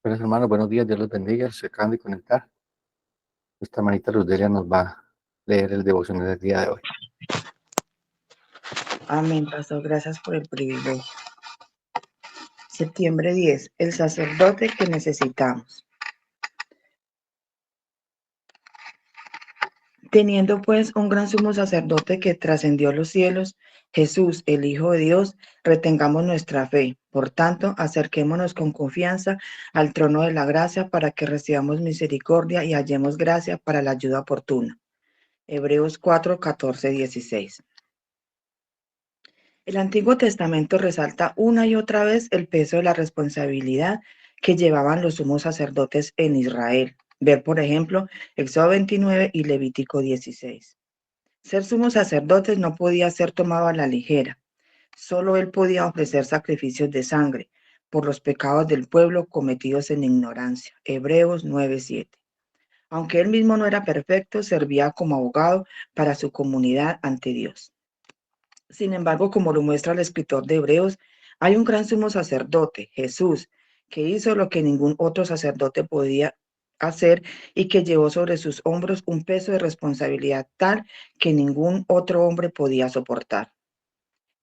Buenas hermanos, buenos días, Dios los bendiga. Se acaban de conectar. Esta manita Luz Delia nos va a leer el devocional del día de hoy. Amén, pastor. Gracias por el privilegio. Septiembre 10. El sacerdote que necesitamos. Teniendo pues un gran sumo sacerdote que trascendió los cielos, Jesús, el Hijo de Dios, retengamos nuestra fe. Por tanto, acerquémonos con confianza al trono de la gracia para que recibamos misericordia y hallemos gracia para la ayuda oportuna. Hebreos 4, 14, 16. El Antiguo Testamento resalta una y otra vez el peso de la responsabilidad que llevaban los sumos sacerdotes en Israel. Ver, por ejemplo, Éxodo 29 y Levítico 16. Ser sumo sacerdotes no podía ser tomado a la ligera. Solo él podía ofrecer sacrificios de sangre por los pecados del pueblo cometidos en ignorancia. Hebreos 9:7. Aunque él mismo no era perfecto, servía como abogado para su comunidad ante Dios. Sin embargo, como lo muestra el escritor de Hebreos, hay un gran sumo sacerdote, Jesús, que hizo lo que ningún otro sacerdote podía hacer y que llevó sobre sus hombros un peso de responsabilidad tal que ningún otro hombre podía soportar.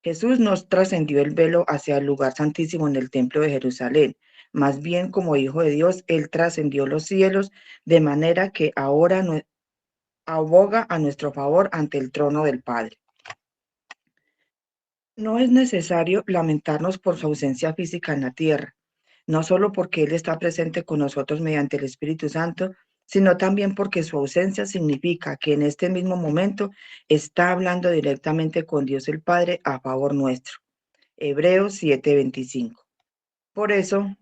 Jesús no trascendió el velo hacia el lugar santísimo en el templo de Jerusalén. Más bien, como Hijo de Dios, él trascendió los cielos de manera que ahora aboga a nuestro favor ante el trono del Padre. No es necesario lamentarnos por su ausencia física en la tierra, no solo porque Él está presente con nosotros mediante el Espíritu Santo, sino también porque su ausencia significa que en este mismo momento está hablando directamente con Dios el Padre a favor nuestro. Hebreos 7:25. Por eso,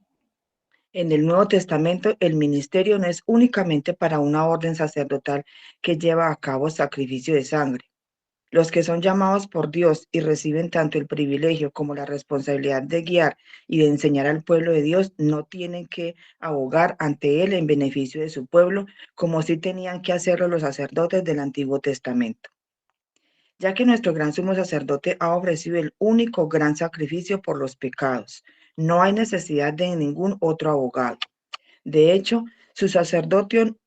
en el Nuevo Testamento, el ministerio no es únicamente para una orden sacerdotal que lleva a cabo sacrificio de sangre. Los que son llamados por Dios y reciben tanto el privilegio como la responsabilidad de guiar y de enseñar al pueblo de Dios no tienen que abogar ante Él en beneficio de su pueblo, como sí tenían que hacerlo los sacerdotes del Antiguo Testamento. Ya que nuestro gran sumo sacerdote ha ofrecido el único gran sacrificio por los pecados, no hay necesidad de ningún otro abogado. De hecho, su sacerdocio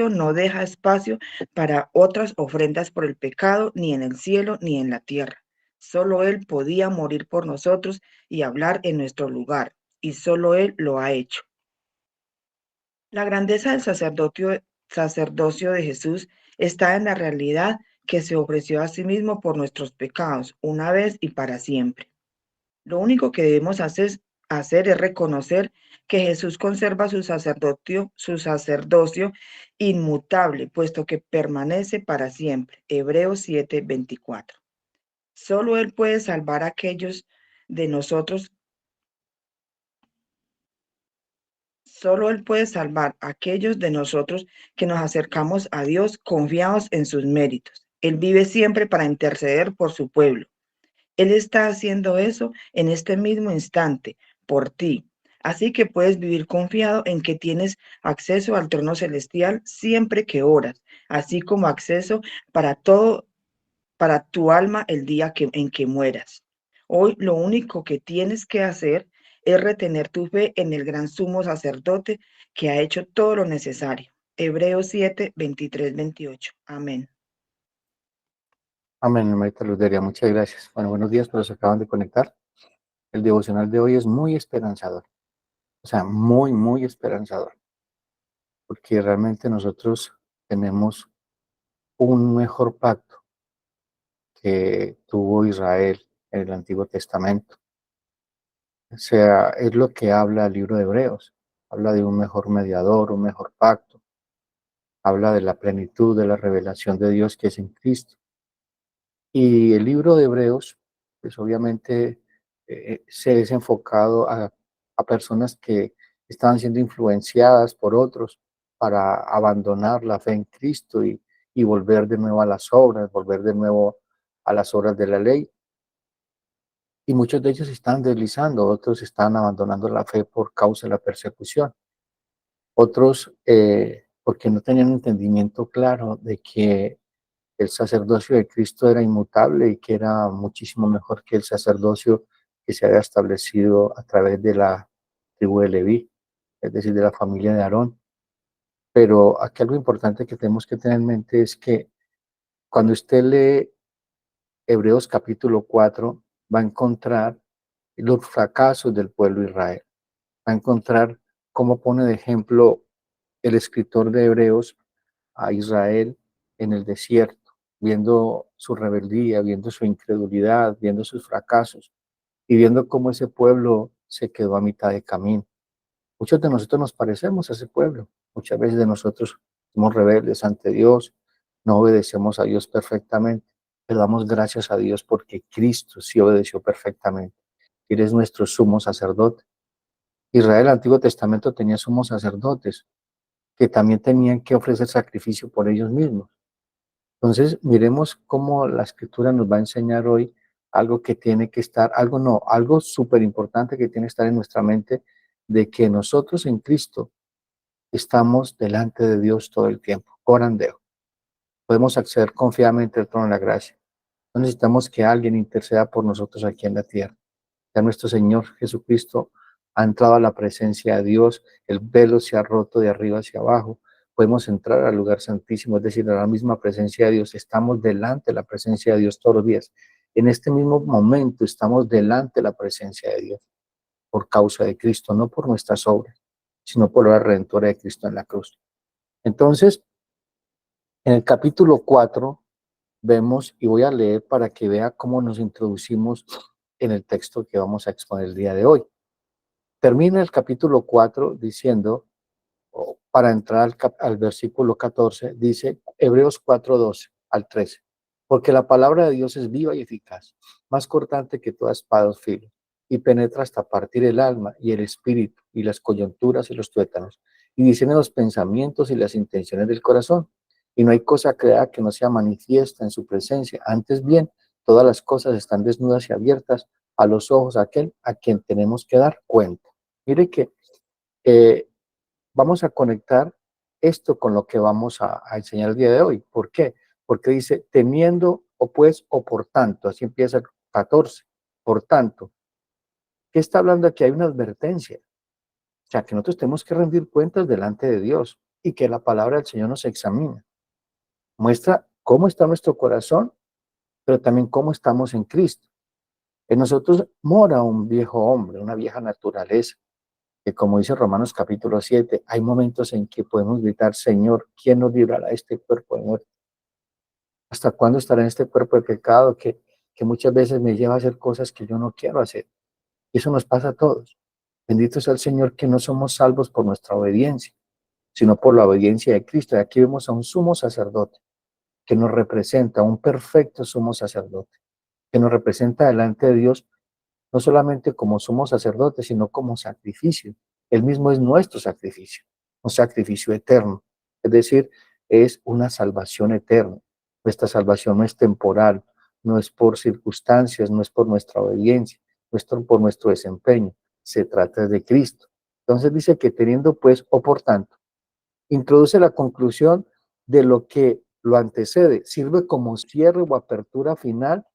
no deja espacio para otras ofrendas por el pecado, ni en el cielo ni en la tierra. Solo Él podía morir por nosotros y hablar en nuestro lugar, y solo Él lo ha hecho. La grandeza del sacerdocio de Jesús está en la realidad que se ofreció a sí mismo por nuestros pecados, una vez y para siempre. Lo único que debemos hacer es reconocer que Jesús conserva su sacerdocio inmutable, puesto que permanece para siempre. Hebreos 7:24. Solo Él puede salvar a aquellos de nosotros, solo Él puede salvar a aquellos de nosotros que nos acercamos a Dios confiados en sus méritos. Él vive siempre para interceder por su pueblo. Él está haciendo eso en este mismo instante, por ti. Así que puedes vivir confiado en que tienes acceso al trono celestial siempre que oras, así como acceso para todo, para tu alma el día en que mueras. Hoy lo único que tienes que hacer es retener tu fe en el gran sumo sacerdote que ha hecho todo lo necesario. Hebreos 7:23-28. Amén. Amén, hermanita Luz Delia, muchas gracias. Bueno, buenos días, pero se acaban de conectar. El devocional de hoy es muy esperanzador, o sea, muy, muy esperanzador, porque realmente nosotros tenemos un mejor pacto que tuvo Israel en el Antiguo Testamento. O sea, es lo que habla el libro de Hebreos. Habla de un mejor mediador, un mejor pacto. Habla de la plenitud de la revelación de Dios que es en Cristo. Y el libro de Hebreos, pues obviamente se es enfocado a personas que estaban siendo influenciadas por otros para abandonar la fe en Cristo y volver de nuevo a las obras, volver de nuevo a las obras de la ley. Y muchos de ellos están deslizando, otros están abandonando la fe por causa de la persecución. Otros porque no tenían entendimiento claro de que el sacerdocio de Cristo era inmutable y que era muchísimo mejor que el sacerdocio que se había establecido a través de la tribu de Leví. es decir, de la familia de Aarón. Pero aquí algo importante que tenemos que tener en mente es que cuando usted lee Hebreos capítulo 4, va a encontrar los fracasos del pueblo de Israel. Va a encontrar cómo pone de ejemplo el escritor de Hebreos a Israel en el desierto, viendo su rebeldía, viendo su incredulidad, viendo sus fracasos y viendo cómo ese pueblo se quedó a mitad de camino. Muchos de nosotros nos parecemos a ese pueblo. Muchas veces de nosotros somos rebeldes ante Dios, no obedecemos a Dios perfectamente, pero damos gracias a Dios porque Cristo sí obedeció perfectamente. Él es nuestro sumo sacerdote. Israel, el Antiguo Testamento, tenía sumos sacerdotes que también tenían que ofrecer sacrificio por ellos mismos. Entonces, miremos cómo la Escritura nos va a enseñar hoy algo que tiene que estar, algo no, algo súper importante que tiene que estar en nuestra mente, de que nosotros en Cristo estamos delante de Dios todo el tiempo, orandeo. Podemos acceder confiadamente al trono de la gracia. No necesitamos que alguien interceda por nosotros aquí en la tierra. Ya nuestro Señor Jesucristo ha entrado a la presencia de Dios, el velo se ha roto de arriba hacia abajo, podemos entrar al lugar santísimo, es decir, a la misma presencia de Dios, estamos delante de la presencia de Dios todos los días. En este mismo momento estamos delante de la presencia de Dios por causa de Cristo, no por nuestras obras, sino por la redentora de Cristo en la cruz. Entonces, en el capítulo 4 vemos, y voy a leer para que vea cómo nos introducimos en el texto que vamos a exponer el día de hoy. Termina el capítulo 4 diciendo, para entrar al versículo 14, dice Hebreos 4:12 al 13, porque la palabra de Dios es viva y eficaz, más cortante que toda espada de filo, y penetra hasta partir el alma y el espíritu y las coyunturas y los tuétanos, y discierne los pensamientos y las intenciones del corazón. Y no hay cosa creada que no sea manifiesta en su presencia. Antes bien, todas las cosas están desnudas y abiertas a los ojos de aquel a quien tenemos que dar cuenta. Mire que eh, vamos a conectar esto con lo que vamos a enseñar el día de hoy. ¿Por qué? Porque dice, teniendo o pues o por tanto, así empieza el 14. Por tanto, ¿qué está hablando aquí? Hay una advertencia. O sea, que nosotros tenemos que rendir cuentas delante de Dios y que la palabra del Señor nos examina. Muestra cómo está nuestro corazón, pero también cómo estamos en Cristo. En nosotros mora un viejo hombre, una vieja naturaleza, que como dice Romanos capítulo 7, hay momentos en que podemos gritar, Señor, ¿quién nos librará de este cuerpo de muerte? ¿Hasta cuándo estará en este cuerpo de pecado que muchas veces me lleva a hacer cosas que yo no quiero hacer? Y eso nos pasa a todos. Bendito sea el Señor que no somos salvos por nuestra obediencia, sino por la obediencia de Cristo. Y aquí vemos a un sumo sacerdote que nos representa, un perfecto sumo sacerdote, que nos representa delante de Dios no solamente como somos sacerdotes, sino como sacrificio. Él mismo es nuestro sacrificio, un sacrificio eterno. Es decir, es una salvación eterna. Nuestra salvación no es temporal, no es por circunstancias, no es por nuestra obediencia, no es por nuestro desempeño. Se trata de Cristo. Entonces dice que teniendo pues, o por tanto, introduce la conclusión de lo que lo antecede, sirve como cierre o apertura final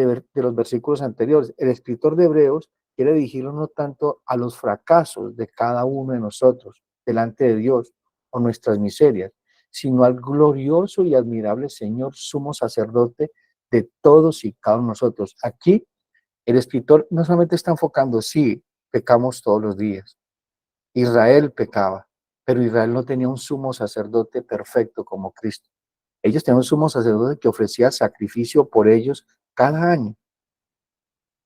de los versículos anteriores. El escritor de Hebreos quiere dirigirlo no tanto a los fracasos de cada uno de nosotros delante de Dios o nuestras miserias, sino al glorioso y admirable Señor sumo sacerdote de todos y cada uno de nosotros. Aquí el escritor no solamente está enfocando, sí, pecamos todos los días. Israel pecaba, pero Israel no tenía un sumo sacerdote perfecto como Cristo. Ellos tenían un sumo sacerdote que ofrecía sacrificio por ellos cada año,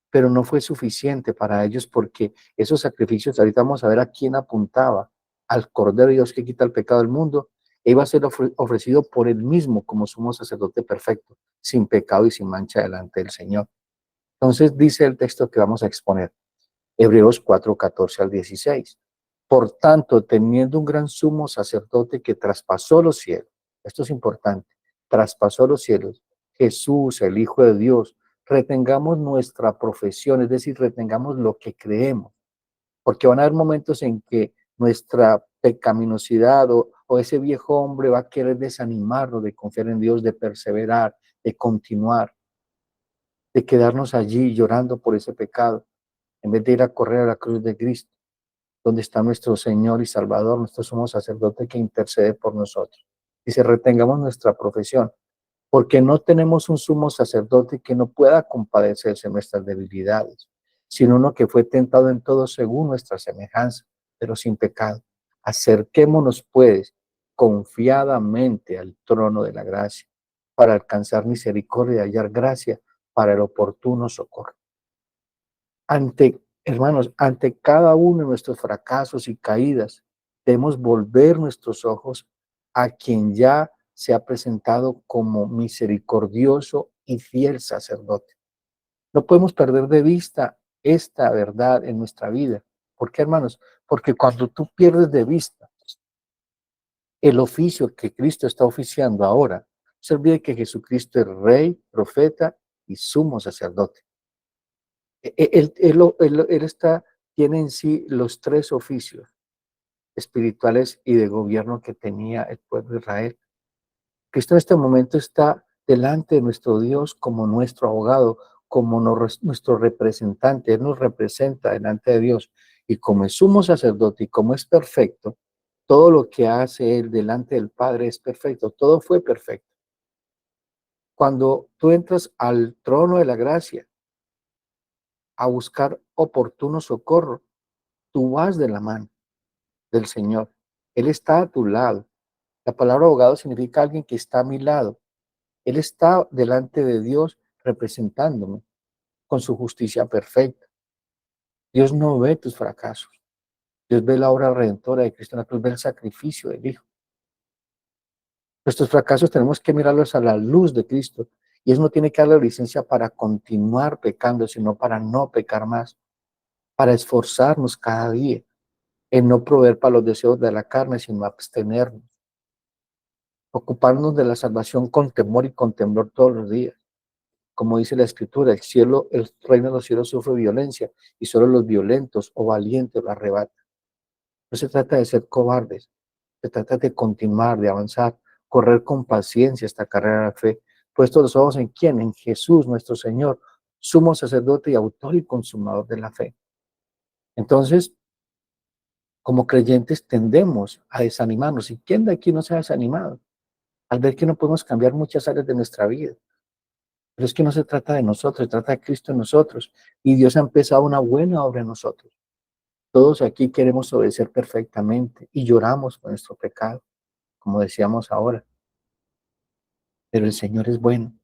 pero no fue suficiente para ellos porque esos sacrificios, ahorita vamos a ver a quién apuntaba, al Cordero de Dios que quita el pecado del mundo, e iba a ser ofrecido por él mismo como sumo sacerdote perfecto, sin pecado y sin mancha delante del Señor. Entonces dice el texto que vamos a exponer, Hebreos 4:14 al 16. Por tanto, teniendo un gran sumo sacerdote que traspasó los cielos, esto es importante, traspasó los cielos, Jesús, el Hijo de Dios, retengamos nuestra profesión, es decir, retengamos lo que creemos, porque van a haber momentos en que nuestra pecaminosidad o ese viejo hombre va a querer desanimarnos de confiar en Dios, de perseverar, de continuar, de quedarnos allí llorando por ese pecado, en vez de ir a correr a la cruz de Cristo. donde está nuestro Señor y Salvador, nuestro sumo sacerdote que intercede por nosotros. Dice, retengamos nuestra profesión, porque no tenemos un sumo sacerdote que no pueda compadecerse de nuestras debilidades, sino uno que fue tentado en todo según nuestra semejanza, pero sin pecado. Acerquémonos, pues, confiadamente al trono de la gracia, para alcanzar misericordia y hallar gracia para el oportuno socorro. Hermanos, ante cada uno de nuestros fracasos y caídas, debemos volver nuestros ojos a quien ya se ha presentado como misericordioso y fiel sacerdote. No podemos perder de vista esta verdad en nuestra vida. ¿Por qué, hermanos? Porque cuando tú pierdes de vista el oficio que Cristo está oficiando ahora, se olvide que Jesucristo es Rey, profeta y sumo sacerdote. Tiene en sí los tres oficios espirituales y de gobierno que tenía el pueblo de Israel. Cristo en este momento está delante de nuestro Dios como nuestro abogado, como nuestro representante. Él nos representa delante de Dios. Y como es sumo sacerdote y como es perfecto, todo lo que hace Él delante del Padre es perfecto. Todo fue perfecto. Cuando tú entras al trono de la gracia a buscar oportuno socorro, tú vas de la mano del Señor. Él está a tu lado. La palabra abogado significa alguien que está a mi lado. Él está delante de Dios representándome con su justicia perfecta. Dios no ve tus fracasos. Dios ve la obra redentora de Cristo en la cruz, ve el sacrificio del Hijo. Nuestros fracasos tenemos que mirarlos a la luz de Cristo. Y eso no tiene que darle licencia para continuar pecando, sino para no pecar más, para esforzarnos cada día en no proveer para los deseos de la carne, sino abstenernos. Ocuparnos de la salvación con temor y con temblor todos los días. Como dice la Escritura, el reino de los cielos sufre violencia y solo los violentos o valientes lo arrebatan. No se trata de ser cobardes, se trata de continuar, de avanzar, correr con paciencia esta carrera de la fe, puestos los ojos en quién, en Jesús nuestro Señor, sumo sacerdote y autor y consumador de la fe. Entonces, como creyentes tendemos a desanimarnos. ¿Y quién de aquí no se ha desanimado? Al ver que no podemos cambiar muchas áreas de nuestra vida. Pero es que no se trata de nosotros, se trata de Cristo en nosotros. Y Dios ha empezado una buena obra en nosotros. Todos aquí queremos obedecer perfectamente y lloramos por nuestro pecado, como decíamos ahora. Pero el Señor es bueno.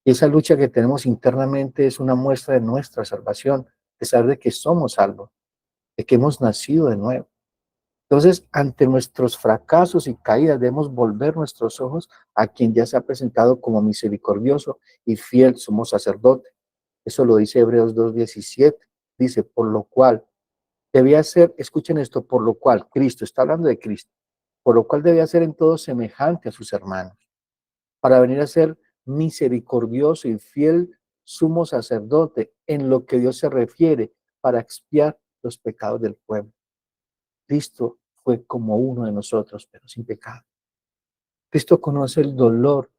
Y esa lucha que tenemos internamente es una muestra de nuestra salvación, de saber de que somos salvos, de que hemos nacido de nuevo. Entonces, ante nuestros fracasos y caídas, debemos volver nuestros ojos a quien ya se ha presentado como misericordioso y fiel sumo sacerdote. Eso lo dice Hebreos 2:17. Dice, por lo cual debía ser, escuchen esto, por lo cual Cristo, está hablando de Cristo, por lo cual debía ser en todo semejante a sus hermanos, para venir a ser misericordioso y fiel sumo sacerdote en lo que Dios se refiere para expiar los pecados del pueblo. Cristo fue como uno de nosotros, pero sin pecado. Cristo conoce el dolor,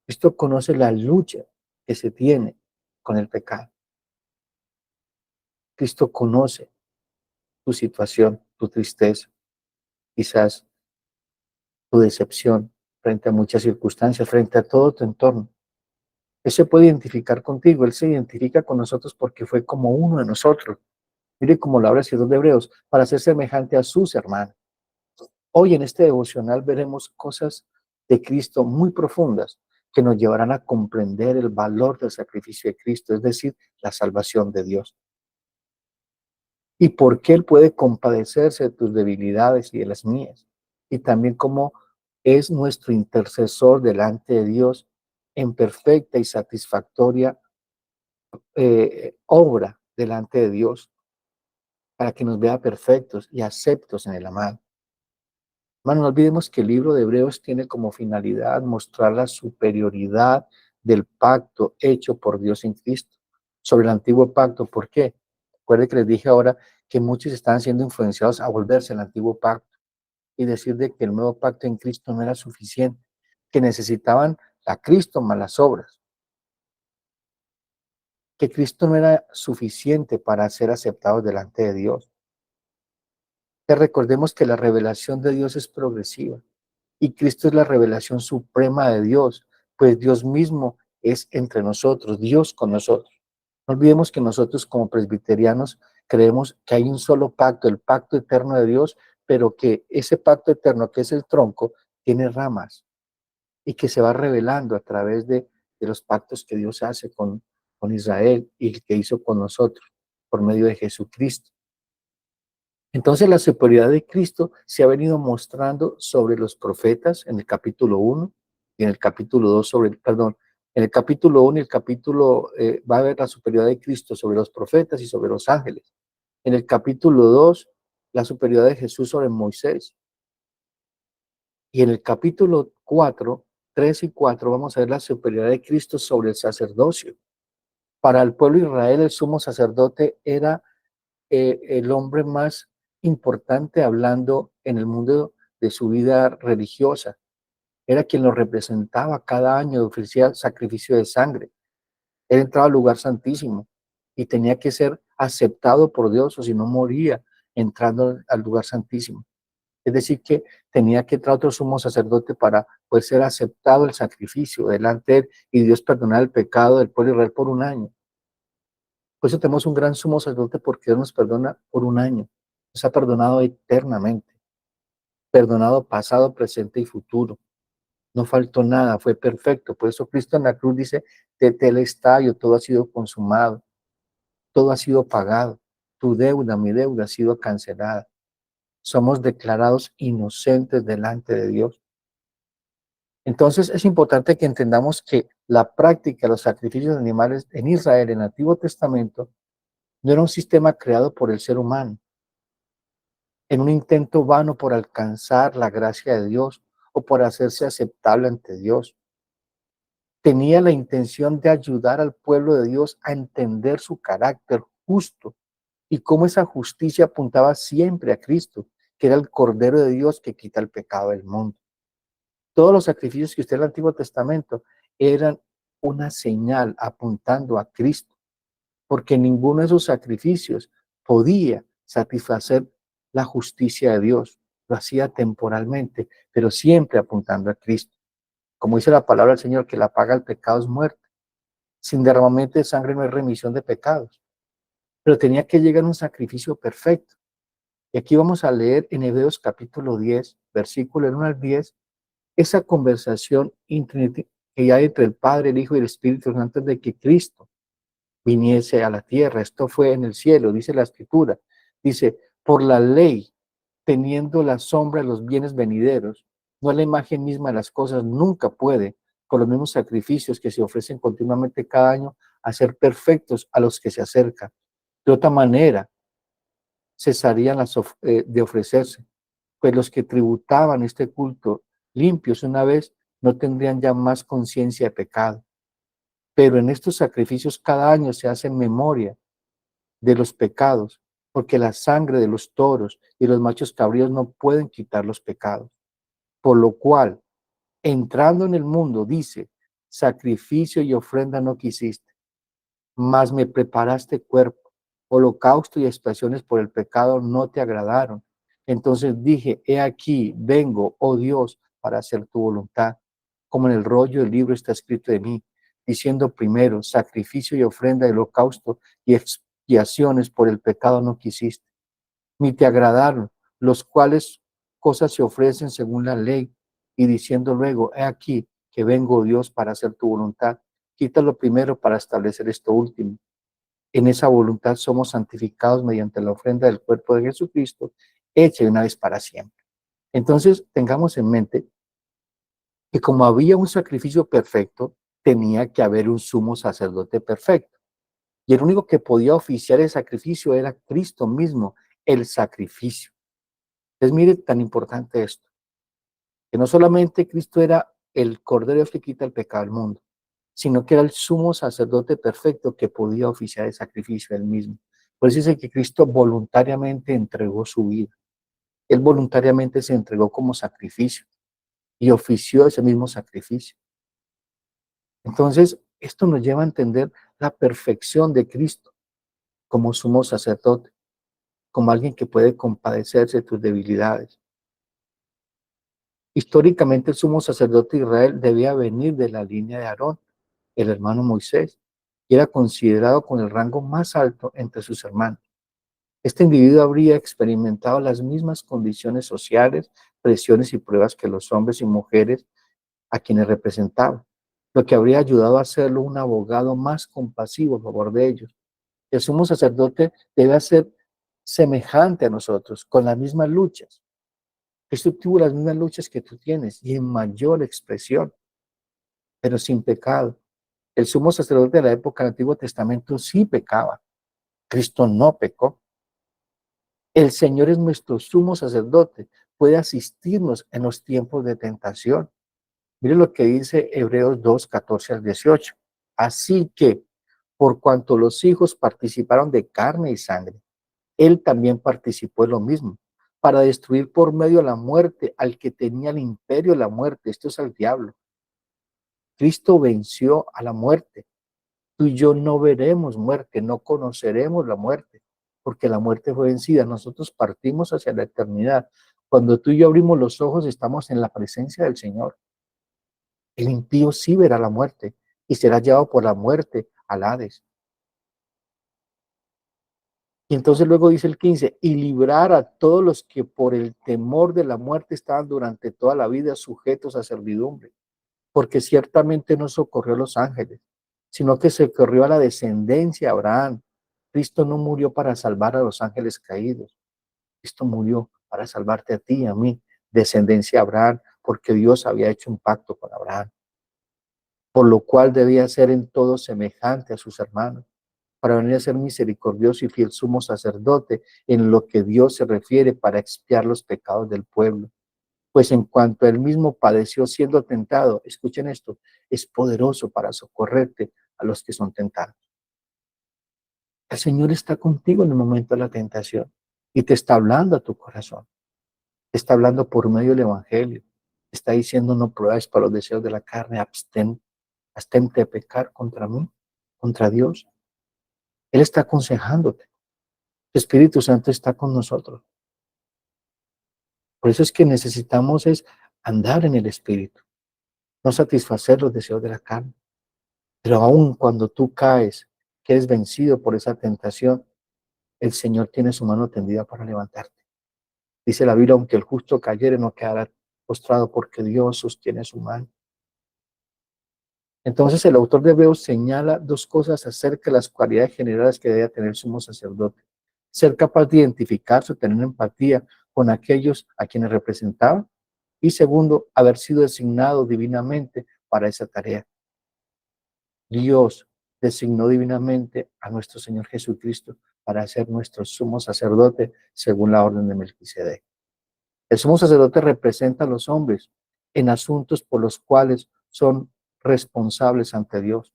Cristo conoce la lucha que se tiene con el pecado. Cristo conoce tu situación, tu tristeza, quizás tu decepción frente a muchas circunstancias, frente a todo tu entorno. Él se puede identificar contigo, Él se identifica con nosotros porque fue como uno de nosotros. Mire cómo lo habla el escritor de Hebreos, para ser semejante a sus hermanos. Hoy en este devocional veremos cosas de Cristo muy profundas que nos llevarán a comprender el valor del sacrificio de Cristo, es decir, la salvación de Dios. Y por qué Él puede compadecerse de tus debilidades y de las mías. Y también cómo es nuestro intercesor delante de Dios en perfecta y satisfactoria obra delante de Dios para que nos vea perfectos y aceptos en el amado. Hermano, no olvidemos que el libro de Hebreos tiene como finalidad mostrar la superioridad del pacto hecho por Dios en Cristo sobre el antiguo pacto. ¿Por qué? Recuerde que les dije ahora que muchos están siendo influenciados a volverse al antiguo pacto y decir de que el nuevo pacto en Cristo no era suficiente, que necesitaban a Cristo más las obras, que Cristo no era suficiente para ser aceptados delante de Dios. Que recordemos que la revelación de Dios es progresiva y Cristo es la revelación suprema de Dios, pues Dios mismo es entre nosotros, Dios con nosotros. No olvidemos que nosotros como presbiterianos creemos que hay un solo pacto, el pacto eterno de Dios, pero que ese pacto eterno, que es el tronco, tiene ramas y que se va revelando a través de los pactos que Dios hace con Israel y que hizo con nosotros por medio de Jesucristo. Entonces la superioridad de Cristo se ha venido mostrando sobre los profetas en el capítulo 1 y en el capítulo 2 perdón, en el capítulo 1 y el capítulo, va a haber la superioridad de Cristo sobre los profetas y sobre los ángeles. En el capítulo 2, la superioridad de Jesús sobre Moisés. Y en el capítulo 4, 3 y 4 vamos a ver la superioridad de Cristo sobre el sacerdocio. Para el pueblo de Israel, el sumo sacerdote era el hombre más importante hablando en el mundo de su vida religiosa. Era quien lo representaba cada año, ofrecía sacrificio de sangre. Él entraba al lugar santísimo y tenía que ser aceptado por Dios o si no moría entrando al lugar santísimo. Es decir, que tenía que entrar otro sumo sacerdote para poder ser aceptado el sacrificio delante de él y Dios perdonar el pecado del pueblo de Israel por un año. Por eso tenemos un gran sumo sacerdote porque Dios nos perdona por un año. Nos ha perdonado eternamente, perdonado pasado, presente y futuro. No faltó nada, fue perfecto. Por eso Cristo en la cruz dice, tetelestai, todo ha sido consumado, todo ha sido pagado. Tu deuda, mi deuda ha sido cancelada. Somos declarados inocentes delante de Dios. Entonces es importante que entendamos que la práctica de los sacrificios de animales en Israel, en el Antiguo Testamento, no era un sistema creado por el ser humano, en un intento vano por alcanzar la gracia de Dios o por hacerse aceptable ante Dios. Tenía la intención de ayudar al pueblo de Dios a entender su carácter justo y cómo esa justicia apuntaba siempre a Cristo, que era el Cordero de Dios que quita el pecado del mundo. Todos los sacrificios que usted en el Antiguo Testamento eran una señal apuntando a Cristo, porque ninguno de esos sacrificios podía satisfacer la justicia de Dios. Lo hacía temporalmente, pero siempre apuntando a Cristo. Como dice la palabra del Señor, que la paga del pecado es muerte. Sin derramamiento de sangre no hay remisión de pecados. Pero tenía que llegar un sacrificio perfecto. Y aquí vamos a leer en Hebreos capítulo 10, versículo 1 al 10, esa conversación que hay entre el Padre, el Hijo y el Espíritu antes de que Cristo viniese a la tierra. Esto fue en el cielo, dice la Escritura. Dice, por la ley, teniendo la sombra de los bienes venideros, no la imagen misma de las cosas, nunca puede, con los mismos sacrificios que se ofrecen continuamente cada año, hacer perfectos a los que se acercan. De otra manera, cesarían de ofrecerse, pues los que tributaban este culto limpios una vez no tendrían ya más conciencia de pecado. Pero en estos sacrificios cada año se hace memoria de los pecados, porque la sangre de los toros y los machos cabríos no pueden quitar los pecados. Por lo cual, entrando en el mundo, dice, sacrificio y ofrenda no quisiste, mas me preparaste cuerpo, holocausto y expiaciones por el pecado no te agradaron. Entonces dije, he aquí, vengo, oh Dios, para hacer tu voluntad. Como en el rollo del libro está escrito de mí, diciendo primero, sacrificio y ofrenda, holocausto y expiaciones por el pecado no quisiste, ni te agradaron, los cuales cosas se ofrecen según la ley, y diciendo luego, he aquí que vengo, oh Dios, para hacer tu voluntad. Quítalo primero para establecer esto último. En esa voluntad somos santificados mediante la ofrenda del cuerpo de Jesucristo, hecha de una vez para siempre. Entonces, tengamos en mente que como había un sacrificio perfecto, tenía que haber un sumo sacerdote perfecto. Y el único que podía oficiar el sacrificio era Cristo mismo, el sacrificio. Entonces, mire tan importante esto, que no solamente Cristo era el Cordero de Dios que quita el pecado del mundo, sino que era el sumo sacerdote perfecto que podía oficiar el sacrificio él mismo. Por eso dice que Cristo voluntariamente entregó su vida. Él voluntariamente se entregó como sacrificio y ofició ese mismo sacrificio. Entonces, esto nos lleva a entender la perfección de Cristo como sumo sacerdote. como alguien que puede compadecerse de tus debilidades. Históricamente el sumo sacerdote de Israel debía venir de la línea de Aarón, el hermano Moisés, y era considerado con el rango más alto entre sus hermanos. Este individuo habría experimentado las mismas condiciones sociales, presiones y pruebas que los hombres y mujeres a quienes representaba, lo que habría ayudado a hacerlo un abogado más compasivo a favor de ellos. El sumo sacerdote debe ser semejante a nosotros, con las mismas luchas. Cristo tuvo las mismas luchas que tú tienes y en mayor expresión, pero sin pecado. El sumo sacerdote de la época del Antiguo Testamento sí pecaba. Cristo no pecó. El Señor es nuestro sumo sacerdote. Puede asistirnos en los tiempos de tentación. Mire lo que dice Hebreos 2, 14 al 18. Así que, por cuanto los hijos participaron de carne y sangre, Él también participó en lo mismo, para destruir por medio de la muerte al que tenía el imperio de la muerte, esto es al diablo. Cristo venció a la muerte. Tú y yo no veremos muerte, no conoceremos la muerte, porque la muerte fue vencida. Nosotros partimos hacia la eternidad. Cuando tú y yo abrimos los ojos, estamos en la presencia del Señor. El impío sí verá la muerte y será llevado por la muerte al Hades. Y entonces luego dice el 15, y librar a todos los que por el temor de la muerte estaban durante toda la vida sujetos a servidumbre, porque ciertamente no socorrió a los ángeles, sino que socorrió a la descendencia de Abraham. Cristo no murió para salvar a los ángeles caídos, Cristo murió para salvarte a ti y a mí, descendencia de Abraham, porque Dios había hecho un pacto con Abraham, por lo cual debía ser en todo semejante a sus hermanos, para venir a ser misericordioso y fiel sumo sacerdote en lo que Dios se refiere para expiar los pecados del pueblo. Pues en cuanto él mismo padeció siendo tentado, escuchen esto, es poderoso para socorrerte a los que son tentados. El Señor está contigo en el momento de la tentación y te está hablando a tu corazón, te está hablando por medio del Evangelio, te está diciendo no pruebes para los deseos de la carne, abstente de pecar contra mí, contra Dios. Él está aconsejándote. El Espíritu Santo está con nosotros. Por eso es que necesitamos es andar en el Espíritu, no satisfacer los deseos de la carne. Pero aun cuando tú caes, que eres vencido por esa tentación, el Señor tiene su mano tendida para levantarte. Dice la Biblia, aunque el justo cayere, no quedará postrado porque Dios sostiene su mano. Entonces el autor de Hebreos señala dos cosas acerca de las cualidades generales que debe tener el sumo sacerdote. Ser capaz de identificarse, tener empatía con aquellos a quienes representaba. Y segundo, haber sido designado divinamente para esa tarea. Dios designó divinamente a nuestro Señor Jesucristo para ser nuestro sumo sacerdote según la orden de Melquisedec. El sumo sacerdote representa a los hombres en asuntos por los cuales son responsables ante Dios.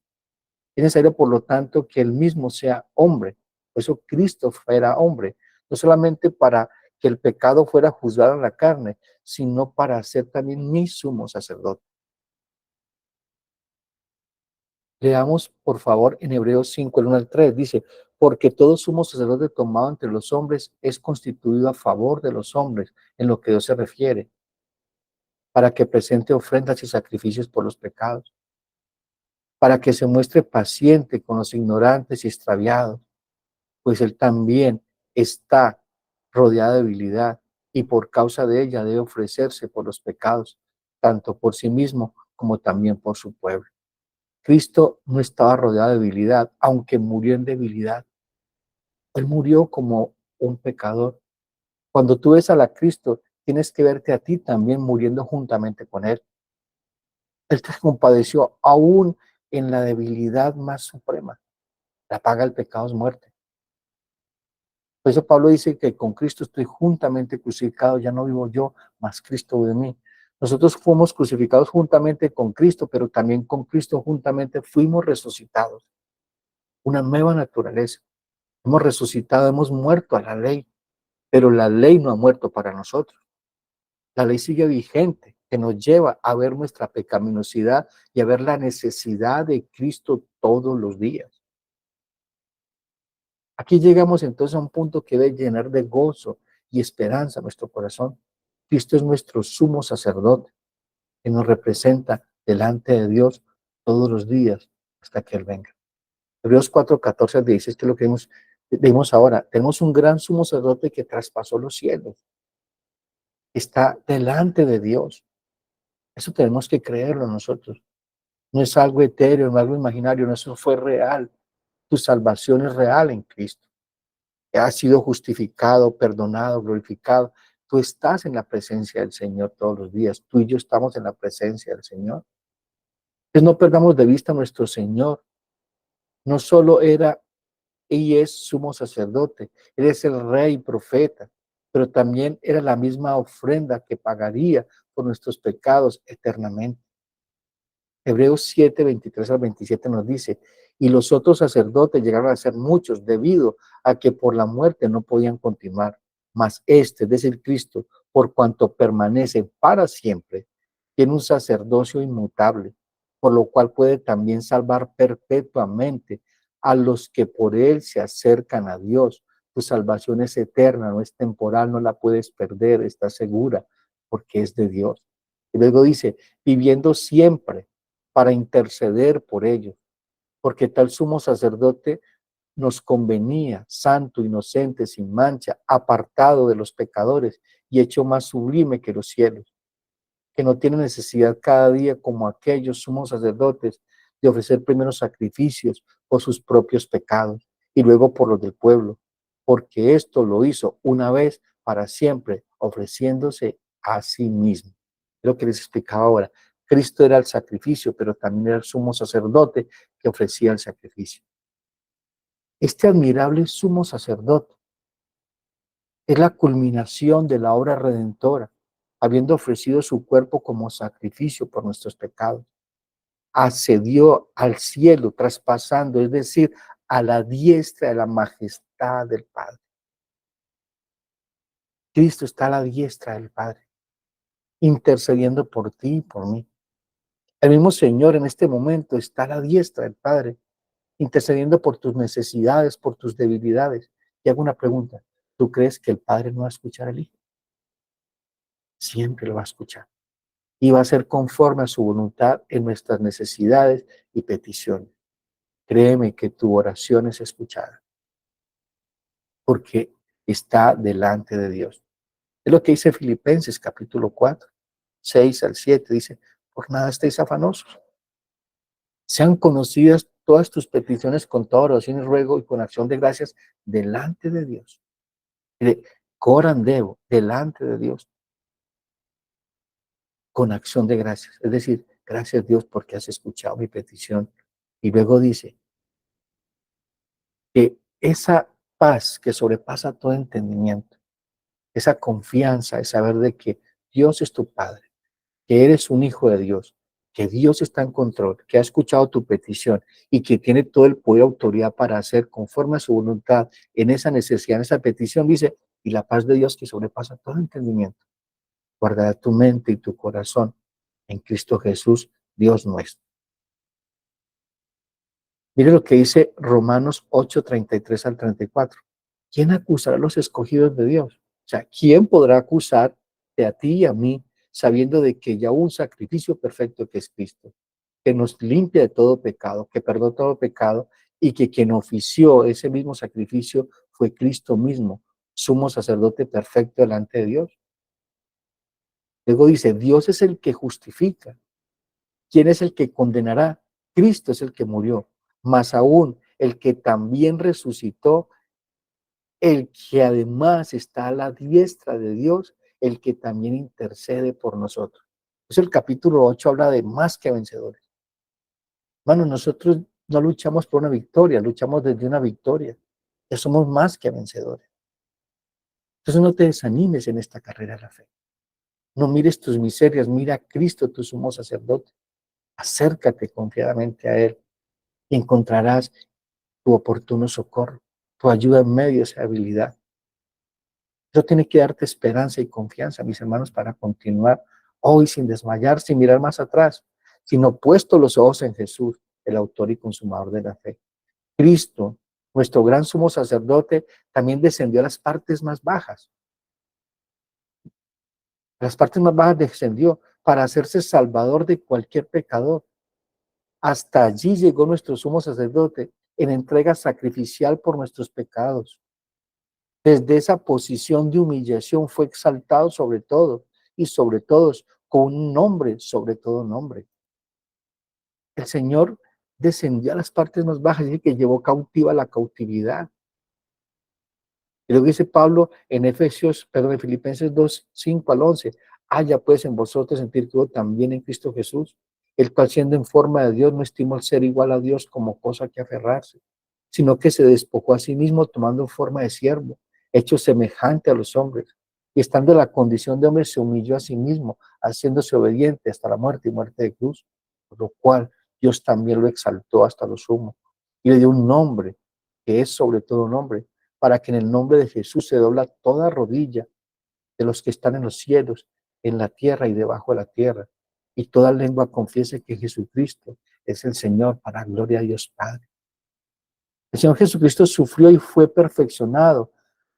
Es necesario, por lo tanto, que él mismo sea hombre. Por eso Cristo fuera hombre, no solamente para que el pecado fuera juzgado en la carne, sino para ser también mi sumo sacerdote. Leamos, por favor, en Hebreos 5, el 1 al 3, dice, porque todo sumo sacerdote tomado entre los hombres es constituido a favor de los hombres en lo que Dios se refiere, para que presente ofrendas y sacrificios por los pecados, para que se muestre paciente con los ignorantes y extraviados, pues él también está rodeado de debilidad y por causa de ella debe ofrecerse por los pecados, tanto por sí mismo como también por su pueblo. Cristo no estaba rodeado de debilidad, aunque murió en debilidad. Él murió como un pecador. Cuando tú ves a la Cristo, tienes que verte a ti también muriendo juntamente con Él. Él te compadeció aún en la debilidad más suprema. La paga del pecado es muerte. Por eso Pablo dice que con Cristo estoy juntamente crucificado, ya no vivo yo, mas Cristo vive en mí. Nosotros fuimos crucificados juntamente con Cristo, pero también con Cristo juntamente fuimos resucitados. Una nueva naturaleza. Hemos resucitado, hemos muerto a la ley, pero la ley no ha muerto para nosotros. La ley sigue vigente, que nos lleva a ver nuestra pecaminosidad y a ver la necesidad de Cristo todos los días. Aquí llegamos entonces a un punto que debe llenar de gozo y esperanza nuestro corazón. Cristo es nuestro sumo sacerdote, que nos representa delante de Dios todos los días hasta que Él venga. Hebreos 4:14 al 16, que es lo que vimos ahora. Tenemos un gran sumo sacerdote que traspasó los cielos. Está delante de Dios. Eso tenemos que creerlo nosotros. No es algo etéreo, no es algo imaginario, no, eso fue real. Tu salvación es real en Cristo. Has sido justificado, perdonado, glorificado. Tú estás en la presencia del Señor todos los días. Tú y yo estamos en la presencia del Señor. Entonces no perdamos de vista a nuestro Señor. No solo era y es sumo sacerdote, Él es el rey y profeta, pero también era la misma ofrenda que pagaría por nuestros pecados eternamente. Hebreos 7:23 al 27 nos dice, y los otros sacerdotes llegaron a ser muchos debido a que por la muerte no podían continuar, mas este, es decir, Cristo, por cuanto permanece para siempre, tiene un sacerdocio inmutable, por lo cual puede también salvar perpetuamente a los que por él se acercan a Dios. Tu salvación es eterna, no es temporal, no la puedes perder, está segura, porque es de Dios. Y luego dice, viviendo siempre para interceder por ellos, porque tal sumo sacerdote nos convenía, santo, inocente, sin mancha, apartado de los pecadores y hecho más sublime que los cielos, que no tiene necesidad cada día como aquellos sumos sacerdotes de ofrecer primero sacrificios por sus propios pecados y luego por los del pueblo, porque esto lo hizo una vez para siempre, ofreciéndose a sí mismo. Es lo que les explicaba ahora. Cristo era el sacrificio, pero también era el sumo sacerdote que ofrecía el sacrificio. Este admirable sumo sacerdote es la culminación de la obra redentora, habiendo ofrecido su cuerpo como sacrificio por nuestros pecados. Ascendió al cielo, traspasando, es decir, a la diestra de la majestad del Padre. Cristo está a la diestra del Padre, intercediendo por ti y por mí. El mismo Señor en este momento está a la diestra del Padre, intercediendo por tus necesidades, por tus debilidades. Y hago una pregunta, ¿tú crees que el Padre no va a escuchar al Hijo? Siempre lo va a escuchar. Y va a ser conforme a su voluntad en nuestras necesidades y peticiones. Créeme que tu oración es escuchada, porque está delante de Dios. Es lo que dice Filipenses capítulo 4, 6 al 7, dice, por nada estéis afanosos. Sean conocidas todas tus peticiones con toda oración y ruego y con acción de gracias delante de Dios. Corandebo, delante de Dios, con acción de gracias. Es decir, gracias Dios porque has escuchado mi petición. Y luego dice que esa paz que sobrepasa todo entendimiento, esa confianza de saber de que Dios es tu Padre, que eres un hijo de Dios, que Dios está en control, que ha escuchado tu petición y que tiene todo el poder y autoridad para hacer conforme a su voluntad en esa necesidad, en esa petición, dice, y la paz de Dios que sobrepasa todo entendimiento, guardará tu mente y tu corazón en Cristo Jesús, Dios nuestro. Mire lo que dice Romanos 8:33 al 34. ¿Quién acusará a los escogidos de Dios? O sea, ¿quién podrá acusarte a ti y a mí, sabiendo de que ya hubo un sacrificio perfecto que es Cristo, que nos limpia de todo pecado, que perdonó todo pecado y que quien ofició ese mismo sacrificio fue Cristo mismo, sumo sacerdote perfecto delante de Dios? Luego dice, Dios es el que justifica. ¿Quién es el que condenará? Cristo es el que murió, más aún el que también resucitó, el que además está a la diestra de Dios, el que también intercede por nosotros. Entonces el capítulo 8 habla de más que vencedores. Hermano, nosotros no luchamos por una victoria, luchamos desde una victoria. Ya somos más que vencedores. Entonces no te desanimes en esta carrera de la fe. No mires tus miserias, mira a Cristo, tu sumo sacerdote. Acércate confiadamente a Él y encontrarás tu oportuno socorro, tu ayuda en medio de esa habilidad. Eso tiene que darte esperanza y confianza, mis hermanos, para continuar hoy sin desmayar, sin mirar más atrás, sino puesto los ojos en Jesús, el autor y consumador de la fe. Cristo nuestro gran sumo sacerdote, también descendió a las partes más bajas. A las partes más bajas descendió para hacerse salvador de cualquier pecador. Hasta allí llegó nuestro sumo sacerdote en entrega sacrificial por nuestros pecados. Desde esa posición de humillación fue exaltado sobre todo y sobre todos, con un nombre sobre todo nombre. El Señor descendió a las partes más bajas y que llevó cautiva la cautividad. Y luego dice Pablo en en Filipenses 2, 5 al 11, haya pues en vosotros sentir todo también en Cristo Jesús, el cual siendo en forma de Dios no estimó el ser igual a Dios como cosa que aferrarse, sino que se despojó a sí mismo tomando forma de siervo, hecho semejante a los hombres, y estando en la condición de hombre se humilló a sí mismo, haciéndose obediente hasta la muerte y muerte de cruz, por lo cual Dios también lo exaltó hasta lo sumo, y le dio un nombre que es sobre todo nombre, para que en el nombre de Jesús se dobla toda rodilla de los que están en los cielos, en la tierra y debajo de la tierra, y toda lengua confiese que Jesucristo es el Señor, para gloria a Dios Padre. El Señor Jesucristo sufrió y fue perfeccionado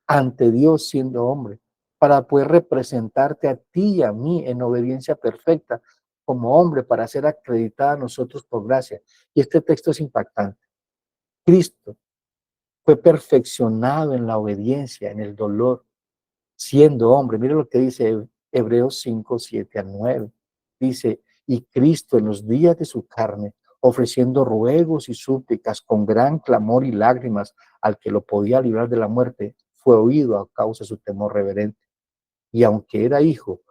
ante Dios siendo hombre, para poder representarte a ti y a mí en obediencia perfecta como hombre, para ser acreditada a nosotros por gracia. Y este texto es impactante. Cristo fue perfeccionado en la obediencia, en el dolor, siendo hombre. Mire lo que dice Hebreos 5, 7 al 9. Dice, y Cristo en los días de su carne, ofreciendo ruegos y súplicas con gran clamor y lágrimas al que lo podía librar de la muerte, fue oído a causa de su temor reverente. Y aunque era hijo,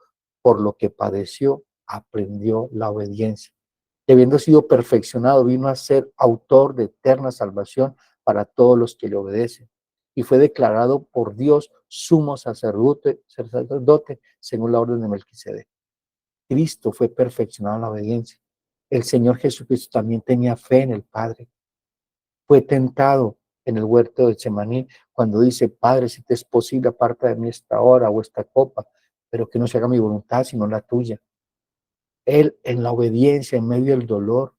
por lo que padeció, aprendió la obediencia. Y habiendo sido perfeccionado, vino a ser autor de eterna salvación para todos los que le obedecen. Y fue declarado por Dios sumo sacerdote según la orden de Melquisedec. Cristo fue perfeccionado en la obediencia. El Señor Jesucristo también tenía fe en el Padre. Fue tentado en el huerto de Getsemaní cuando dice, Padre, si te es posible, aparta de mí esta hora o esta copa, pero que no se haga mi voluntad, sino la tuya. Él en la obediencia, en medio del dolor,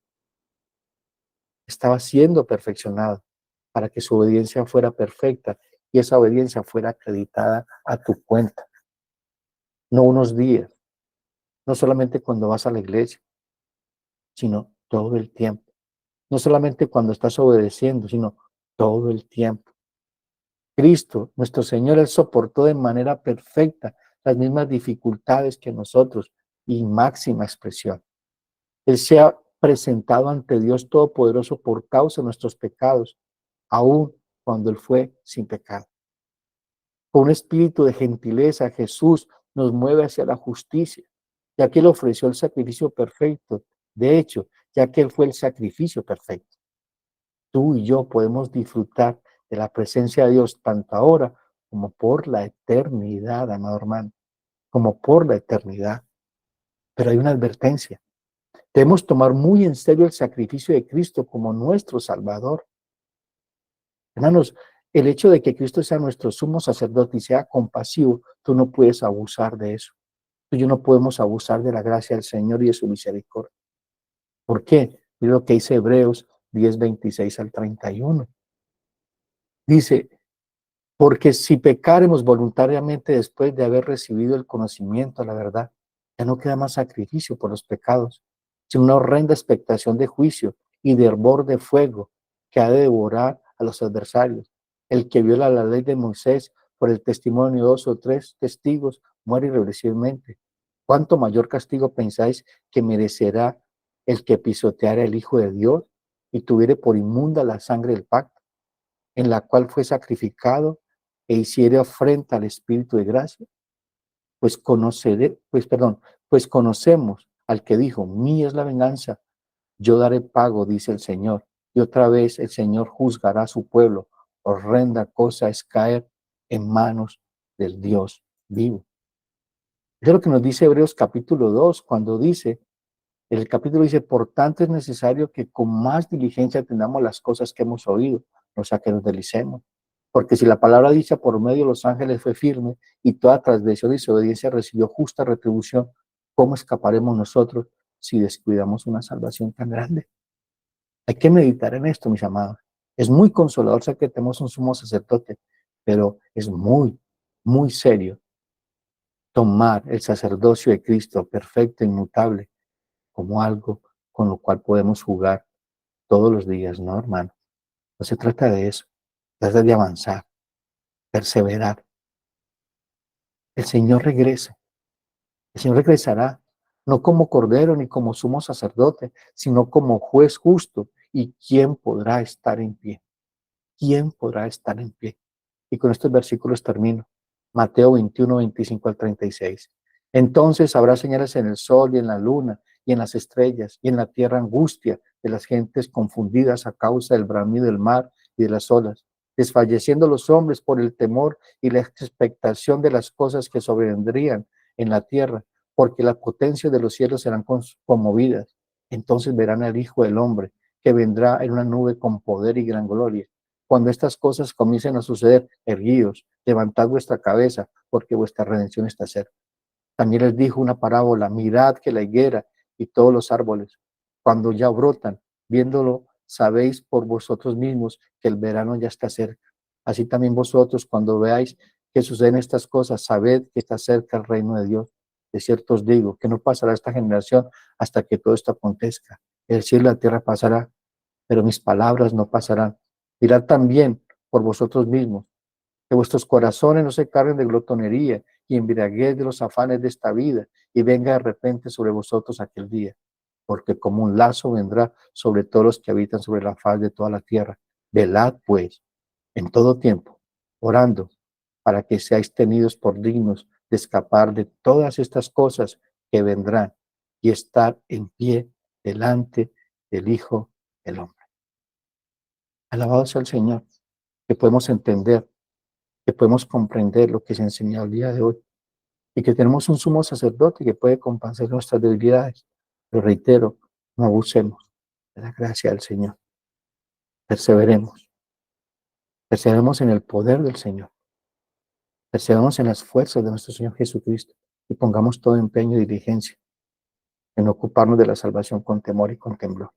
estaba siendo perfeccionado para que su obediencia fuera perfecta y esa obediencia fuera acreditada a tu cuenta. No unos días, no solamente cuando vas a la iglesia, sino todo el tiempo. No solamente cuando estás obedeciendo, sino todo el tiempo. Cristo, nuestro Señor, Él soportó de manera perfecta las mismas dificultades que nosotros y máxima expresión. Él se ha presentado ante Dios Todopoderoso por causa de nuestros pecados, aun cuando Él fue sin pecado. Con un espíritu de gentileza, Jesús nos mueve hacia la justicia, ya que Él ofreció el sacrificio perfecto. De hecho, ya que Él fue el sacrificio perfecto. Tú y yo podemos disfrutar de la presencia de Dios tanto ahora como por la eternidad, amado hermano, como por la eternidad. Pero hay una advertencia. Debemos tomar muy en serio el sacrificio de Cristo como nuestro Salvador. Hermanos, el hecho de que Cristo sea nuestro sumo sacerdote y sea compasivo, tú no puedes abusar de eso. Tú y yo no podemos abusar de la gracia del Señor y de su misericordia. ¿Por qué? Mira lo que dice Hebreos 10, 26 al 31. Dice, porque si pecaremos voluntariamente después de haber recibido el conocimiento de la verdad, ya no queda más sacrificio por los pecados, sino una horrenda expectación de juicio y de hervor de fuego que ha de devorar a los adversarios. El que viola la ley de Moisés por el testimonio de 2 o 3 testigos muere irreversiblemente. ¿Cuánto mayor castigo pensáis que merecerá el que pisoteara el Hijo de Dios y tuviere por inmunda la sangre del pacto, en la cual fue sacrificado e hiciere afrenta al Espíritu de gracia? Pues conocemos al que dijo, mía es la venganza, yo daré pago, dice el Señor. Y otra vez el Señor juzgará a su pueblo. Horrenda cosa es caer en manos del Dios vivo. Eso es lo que nos dice Hebreos capítulo 2, cuando dice, el capítulo dice, por tanto es necesario que con más diligencia atendamos las cosas que hemos oído, no sea que nos deslicemos. Porque si la palabra dicha por medio de los ángeles fue firme y toda transgresión y desobediencia recibió justa retribución, ¿cómo escaparemos nosotros si descuidamos una salvación tan grande? Hay que meditar en esto, mis amados. Es muy consolador saber que tenemos un sumo sacerdote, pero es muy, muy serio tomar el sacerdocio de Cristo perfecto, inmutable, como algo con lo cual podemos jugar todos los días, ¿no, hermano? No se trata de eso, se trata de avanzar, perseverar. El Señor regresa, el Señor regresará, no como cordero ni como sumo sacerdote, sino como juez justo. ¿Y quién podrá estar en pie? ¿Quién podrá estar en pie? Y con estos versículos termino. Mateo 21, 25 al 36. Entonces habrá señales en el sol y en la luna y en las estrellas y en la tierra angustia de las gentes confundidas a causa del bramido del mar y de las olas, desfalleciendo los hombres por el temor y la expectación de las cosas que sobrevendrían en la tierra, porque las potencias de los cielos serán conmovidas. Entonces verán al Hijo del Hombre, que vendrá en una nube con poder y gran gloria. Cuando estas cosas comiencen a suceder, erguíos, levantad vuestra cabeza, porque vuestra redención está cerca. También les dijo una parábola: mirad que la higuera y todos los árboles, cuando ya brotan, viéndolo, sabéis por vosotros mismos que el verano ya está cerca. Así también vosotros, cuando veáis que suceden estas cosas, sabed que está cerca el reino de Dios. De cierto os digo que no pasará esta generación hasta que todo esto acontezca. El cielo y la tierra pasará, pero mis palabras no pasarán. Mirad también por vosotros mismos, que vuestros corazones no se carguen de glotonería y embriaguez de los afanes de esta vida, y venga de repente sobre vosotros aquel día, porque como un lazo vendrá sobre todos los que habitan sobre la faz de toda la tierra. Velad, pues, en todo tiempo, orando, para que seáis tenidos por dignos de escapar de todas estas cosas que vendrán y estar en pie delante del Hijo del Hombre. Alabado sea el Señor, que podemos entender, que podemos comprender lo que se enseñó el día de hoy y que tenemos un sumo sacerdote que puede compensar nuestras debilidades. Pero reitero, no abusemos de la gracia del Señor. Perseveremos, perseveremos en el poder del Señor, perseveremos en las fuerzas de nuestro Señor Jesucristo y pongamos todo empeño y diligencia en ocuparnos de la salvación con temor y con temblor.